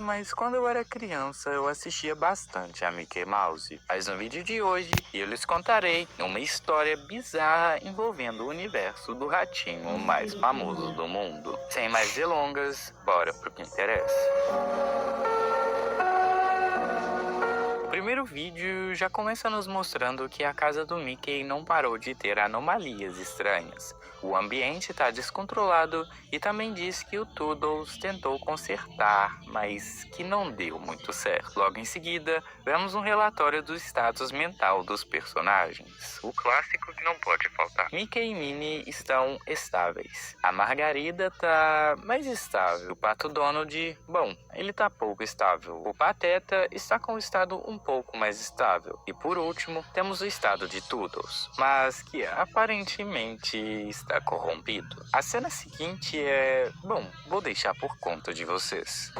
mas quando eu era criança eu assistia bastante a Mickey Mouse. Mas no vídeo de hoje eu lhes contarei uma história bizarra envolvendo o universo do ratinho mais famoso do mundo. Sem mais delongas, bora pro que interessa. O primeiro vídeo já começa nos mostrando que a casa do Mickey não parou de ter anomalias estranhas. O ambiente está descontrolado e também diz que o Toodles tentou consertar, mas que não deu muito certo. Logo em seguida, vemos um relatório do status mental dos personagens. O clássico que não pode faltar. Mickey e Minnie estão estáveis. A Margarida tá mais estável. O Pato Donald, bom, ele tá pouco estável. O Pateta está com o estado um pouco mais estável. E por último, temos o estado de Toodles, mas que aparentemente está corrompido. A cena seguinte é... bom, vou deixar por conta de vocês.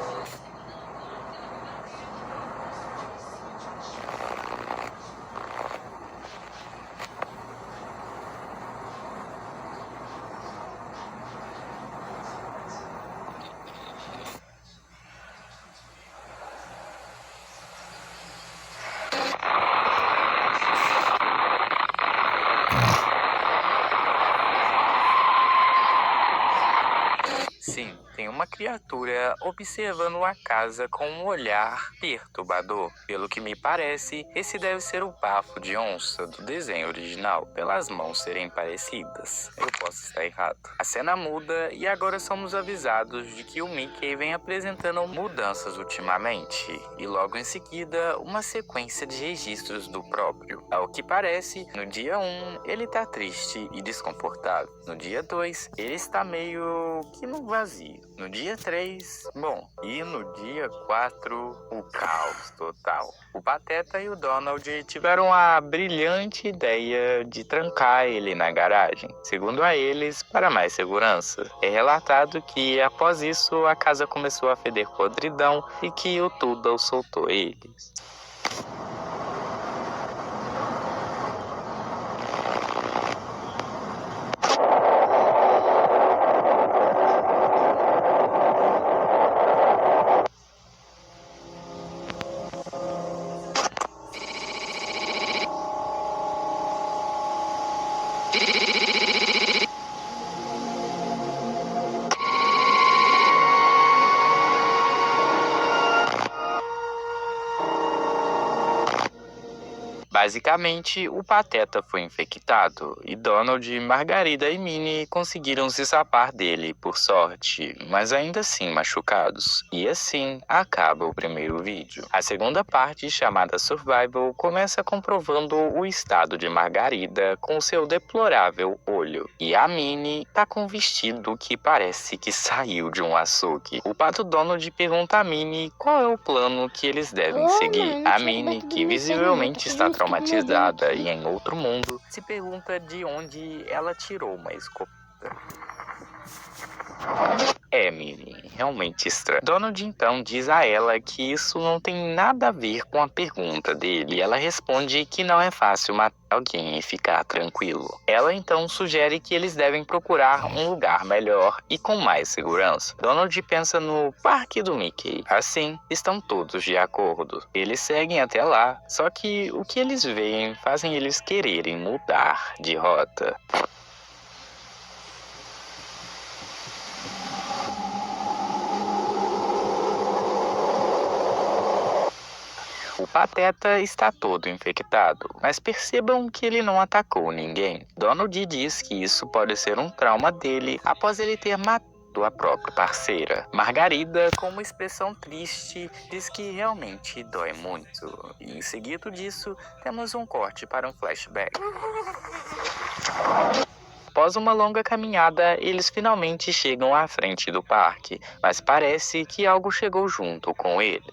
Sim, tem uma criatura observando a casa com um olhar perturbador. Pelo que me parece, esse deve ser o bafo de onça do desenho original, pelas mãos serem parecidas. Eu posso estar errado. A cena muda e agora somos avisados de que o Mickey vem apresentando mudanças ultimamente. E logo em seguida, uma sequência de registros do próprio. Ao que parece, no dia 1, ele tá triste e desconfortável. No dia 2, ele está meio que no vazio. No dia 3, bom, e no dia 4, o caos total. O Pateta e o Donald tiveram a brilhante ideia de trancar ele na garagem, segundo a eles, para mais segurança. É relatado que, após isso, a casa começou a feder podridão e que o Toodles soltou eles. Basicamente, o Pateta foi infectado e Donald, Margarida e Minnie conseguiram se safar dele, por sorte, mas ainda assim machucados. E assim acaba o primeiro vídeo. A segunda parte, chamada Survival, começa comprovando o estado de Margarida com seu deplorável olho. E a Minnie tá com um vestido que parece que saiu de um açougue. O Pato Donald pergunta a Minnie qual é o plano que eles devem seguir. A Minnie, que visivelmente está traumatizada e em outro mundo, se pergunta de onde ela tirou uma escopeta. Minnie, realmente estranho. Donald então diz a ela que isso não tem nada a ver com a pergunta dele. Ela responde que não é fácil matar alguém e ficar tranquilo. Ela então sugere que eles devem procurar um lugar melhor e com mais segurança. Donald pensa no parque do Mickey. Assim, estão todos de acordo. Eles seguem até lá, só que o que eles veem fazem eles quererem mudar de rota. O Pateta está todo infectado, mas percebam que ele não atacou ninguém. Donald diz que isso pode ser um trauma dele após ele ter matado a própria parceira. Margarida, com uma expressão triste, diz que realmente dói muito. E em seguida disso, temos um corte para um flashback. Após uma longa caminhada, eles finalmente chegam à frente do parque, mas parece que algo chegou junto com ele.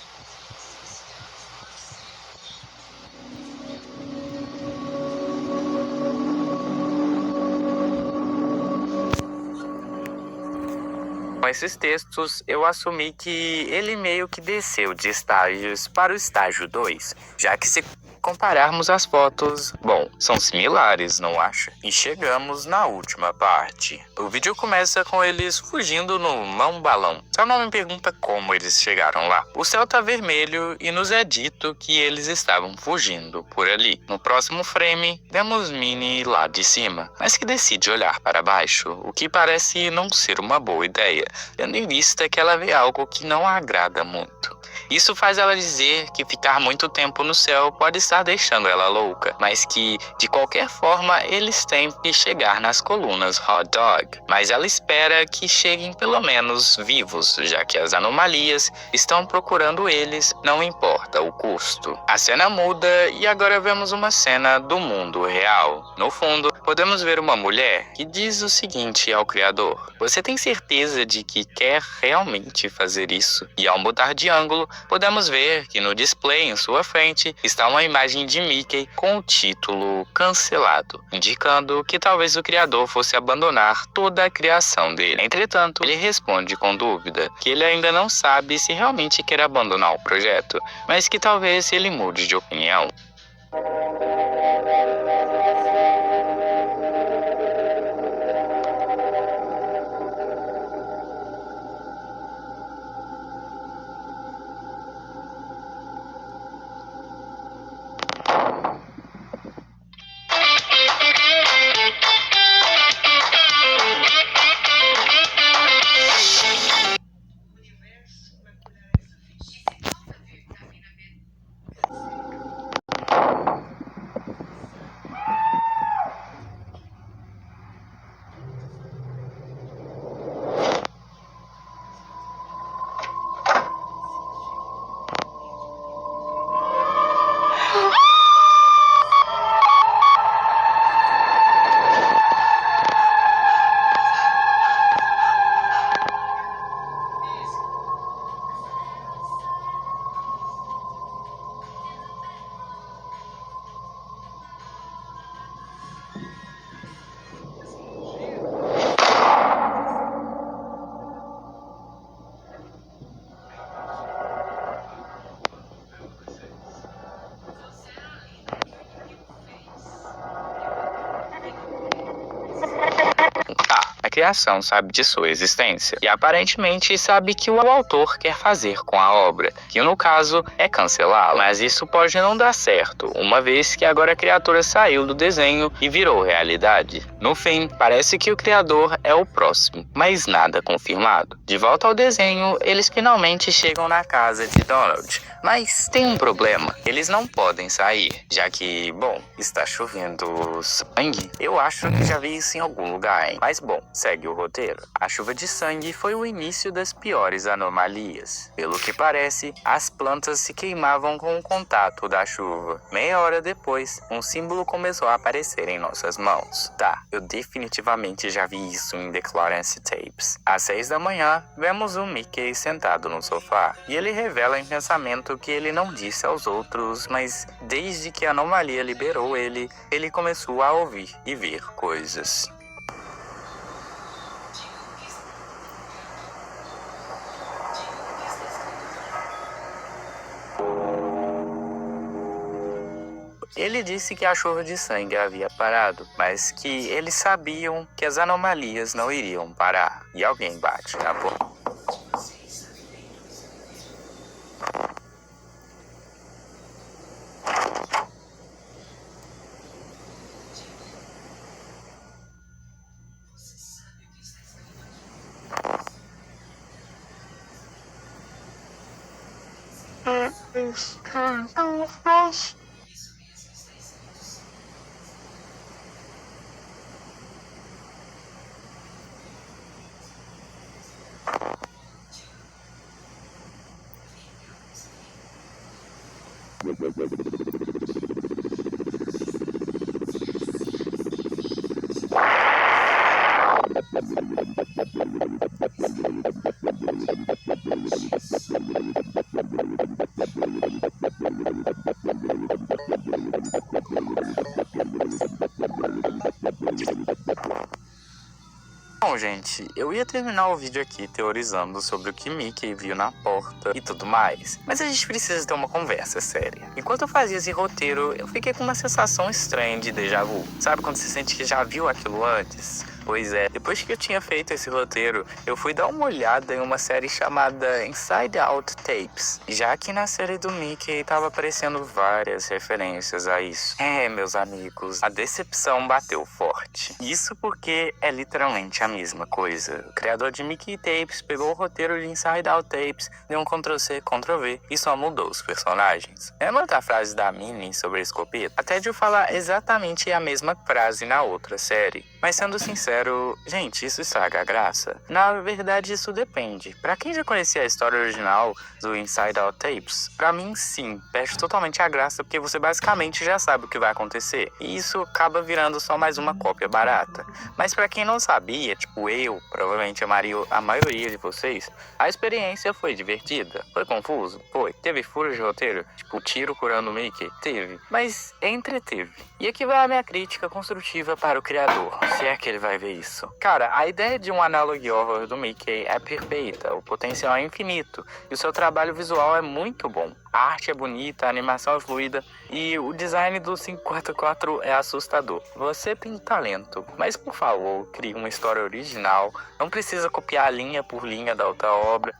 Com esses textos, eu assumi que ele meio que desceu de estágios para o estágio 2, já que se compararmos as fotos, bom, são similares, não acha? E chegamos na última parte. O vídeo começa com eles fugindo no mão-balão. Só não me pergunta como eles chegaram lá. O céu tá vermelho e nos é dito que eles estavam fugindo por ali. No próximo frame, vemos Minnie lá de cima, mas que decide olhar para baixo, o que parece não ser uma boa ideia, tendo em vista que ela vê algo que não a agrada muito. Isso faz ela dizer que ficar muito tempo no céu pode estar deixando ela louca, mas que, de qualquer forma, eles têm que chegar nas colunas Hot Dog. Mas ela espera que cheguem pelo menos vivos, já que as anomalias estão procurando eles, não importa o custo. A cena muda e agora vemos uma cena do mundo real. No fundo, podemos ver uma mulher que diz o seguinte ao criador: "Você tem certeza de que quer realmente fazer isso?" E ao mudar de ângulo, podemos ver que no display em sua frente está uma imagem de Mickey com o título "Cancelado", indicando que talvez o criador fosse abandonar toda a criação dele. Entretanto, ele responde com dúvida que ele ainda não sabe se realmente quer abandonar o projeto, mas que talvez ele mude de opinião. A criação sabe de sua existência e aparentemente sabe que o autor quer fazer com a obra, que no caso é cancelá-la, mas isso pode não dar certo, uma vez que agora a criatura saiu do desenho e virou realidade. No fim, parece que o criador é o próximo, mas nada confirmado. De volta ao desenho, eles finalmente chegam na casa de Donald, mas tem um problema, eles não podem sair, já que, bom, está chovendo sangue. Eu acho que já vi isso em algum lugar, hein? Mas bom, segue o roteiro. A chuva de sangue foi o início das piores anomalias. Pelo que parece, as plantas se queimavam com o contato da chuva. Meia hora depois, um símbolo começou a aparecer em nossas mãos. Tá, eu definitivamente já vi isso em The Clarence Tapes. Às 6 da manhã, vemos o Mickey sentado no sofá, e ele revela em pensamento que ele não disse aos outros, mas desde que a anomalia liberou ele começou a ouvir e ver coisas. Ele disse que a chuva de sangue havia parado, mas que eles sabiam que as anomalias não iriam parar. E alguém bate na porta. Bom, gente, eu ia terminar o vídeo aqui teorizando sobre o que Mickey viu na porta e tudo mais, mas a gente precisa ter uma conversa séria. Enquanto eu fazia esse roteiro, eu fiquei com uma sensação estranha de déjà vu. Sabe quando você sente que já viu aquilo antes? Pois é, depois que eu tinha feito esse roteiro, eu fui dar uma olhada em uma série chamada Inside Out Tapes, já que na série do Mickey tava aparecendo várias referências a isso. Meus amigos, a decepção bateu forte. Isso porque é literalmente a mesma coisa. O criador de Mickey Tapes pegou o roteiro de Inside Out Tapes, deu um Ctrl+C, Ctrl+V e só mudou os personagens. Lembra da frase da Minnie sobre a escopeta? Até de eu falar exatamente a mesma frase na outra série. Mas sendo sincero, gente, isso estraga a graça? Na verdade, isso depende. Pra quem já conhecia a história original do Inside Out Tapes, pra mim sim, perde totalmente a graça porque você basicamente já sabe o que vai acontecer. E isso acaba virando só mais uma cópia barata. Mas pra quem não sabia, tipo eu, provavelmente a maioria de vocês, a experiência foi divertida. Foi confuso? Foi. Teve furos de roteiro? Tipo, tiro curando o Mickey? Teve. Mas entreteve. E aqui vai a minha crítica construtiva para o criador, se é que ele vai ver isso. Cara, a ideia de um analogue horror do Mickey é perfeita, o potencial é infinito e o seu trabalho visual é muito bom. A arte é bonita, a animação é fluida e o design do 544 é assustador. Você tem talento, mas por favor, crie uma história original, não precisa copiar linha por linha da outra obra.